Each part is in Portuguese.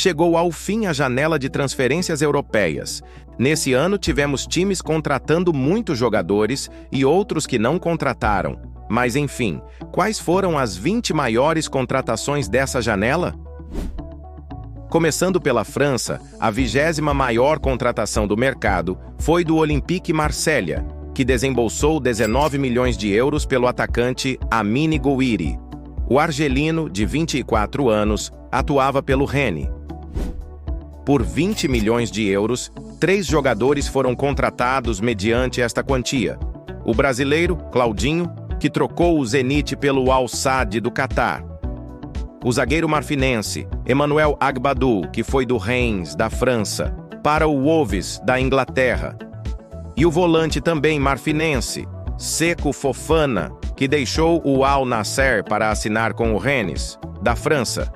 Chegou ao fim a janela de transferências europeias. Nesse ano tivemos times contratando muitos jogadores e outros que não contrataram. Mas enfim, quais foram as 20 maiores contratações dessa janela? Começando pela França, a 20ª maior contratação do mercado foi do Olympique Marselha, que desembolsou 19 milhões de euros pelo atacante Amine Gouiri. O argelino, de 24 anos, atuava pelo Rennes. Por 20 milhões de euros, 3 jogadores foram contratados mediante esta quantia. O brasileiro, Claudinho, que trocou o Zenit pelo Al Sadd do Catar. O zagueiro marfinense, Emmanuel Agbadou, que foi do Reims, da França, para o Wolves, da Inglaterra. E o volante também marfinense, Seko Fofana, que deixou o Al Nassr para assinar com o Rennes, da França.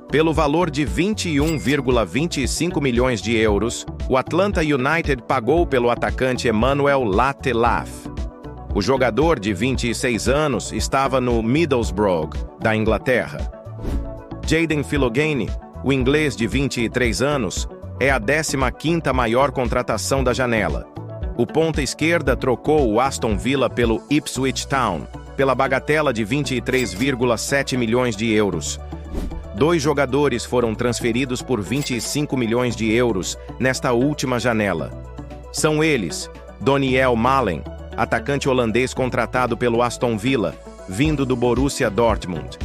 Pelo valor de 21,25 milhões de euros, o Atlanta United pagou pelo atacante Emmanuel Latelaf. O jogador de 26 anos estava no Middlesbrough, da Inglaterra. Jayden Philogene, o inglês de 23 anos, é a 15ª maior contratação da janela. O ponta-esquerda trocou o Aston Villa pelo Ipswich Town, pela bagatela de 23,7 milhões de euros. 2 jogadores foram transferidos por 25 milhões de euros nesta última janela. São eles, Doniel Malen, atacante holandês contratado pelo Aston Villa, vindo do Borussia Dortmund,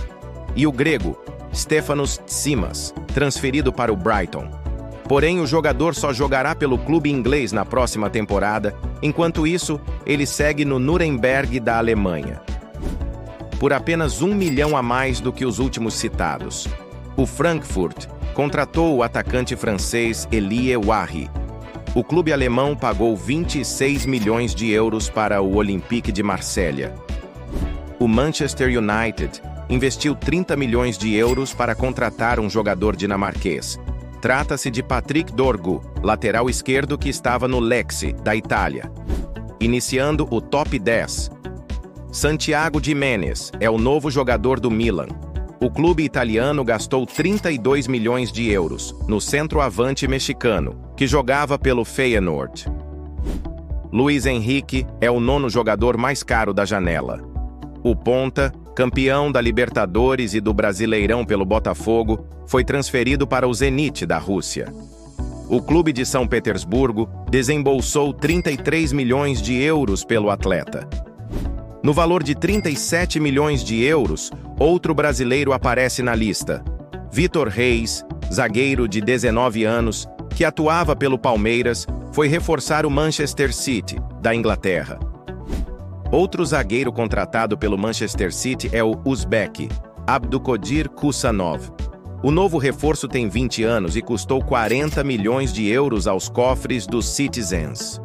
e o grego, Stefanos Tsitsipas, transferido para o Brighton. Porém, o jogador só jogará pelo clube inglês na próxima temporada, enquanto isso, ele segue no Nuremberg da Alemanha. Por apenas 1 milhão a mais do que os últimos citados, o Frankfurt contratou o atacante francês Elie Wahi. O clube alemão pagou 26 milhões de euros para o Olympique de Marselha. O Manchester United investiu 30 milhões de euros para contratar um jogador dinamarquês. Trata-se de Patrick Dorgu, lateral esquerdo que estava no Lecce, da Itália. Iniciando o top 10. Santiago Giménez é o novo jogador do Milan. O clube italiano gastou 32 milhões de euros no centroavante mexicano, que jogava pelo Feyenoord. Luiz Henrique é o 9º jogador mais caro da janela. O ponta, campeão da Libertadores e do Brasileirão pelo Botafogo, foi transferido para o Zenit da Rússia. O clube de São Petersburgo desembolsou 33 milhões de euros pelo atleta. No valor de 37 milhões de euros, outro brasileiro aparece na lista. Vitor Reis, zagueiro de 19 anos, que atuava pelo Palmeiras, foi reforçar o Manchester City, da Inglaterra. Outro zagueiro contratado pelo Manchester City é o uzbek, Abdukodir Kusanov. O novo reforço tem 20 anos e custou 40 milhões de euros aos cofres dos Citizens.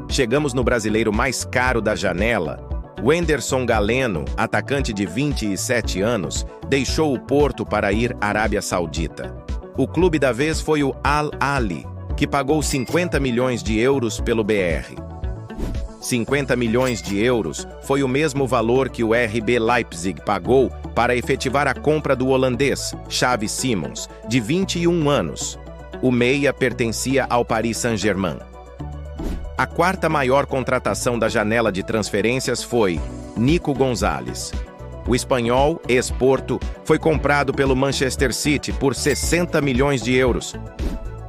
Chegamos no brasileiro mais caro da janela. Wenderson Galeno, atacante de 27 anos, deixou o Porto para ir à Arábia Saudita. O clube da vez foi o Al Ahly, que pagou 50 milhões de euros pelo BR. 50 milhões de euros foi o mesmo valor que o RB Leipzig pagou para efetivar a compra do holandês Xavi Simons, de 21 anos. O meia pertencia ao Paris Saint-Germain. A 4ª maior contratação da janela de transferências foi Nico Gonzalez. O espanhol, ex-Porto, foi comprado pelo Manchester City por 60 milhões de euros.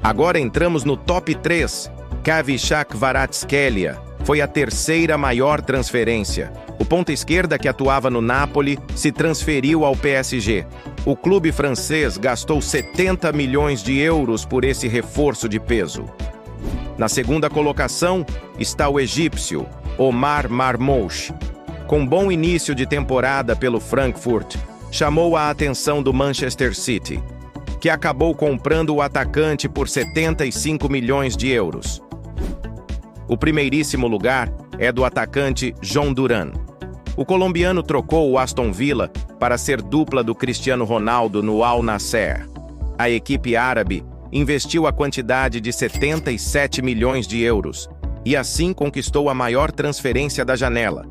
Agora entramos no top 3. Kavishak Kvaratskhelia foi a 3ª maior transferência. O ponta-esquerda que atuava no Napoli se transferiu ao PSG. O clube francês gastou 70 milhões de euros por esse reforço de peso. Na 2ª colocação está o egípcio Omar Marmoush. Com bom início de temporada pelo Frankfurt, chamou a atenção do Manchester City, que acabou comprando o atacante por 75 milhões de euros. O primeiríssimo lugar é do atacante John Duran. O colombiano trocou o Aston Villa para ser dupla do Cristiano Ronaldo no Al Nassr. A equipe árabe investiu a quantidade de 77 milhões de euros e assim conquistou a maior transferência da janela,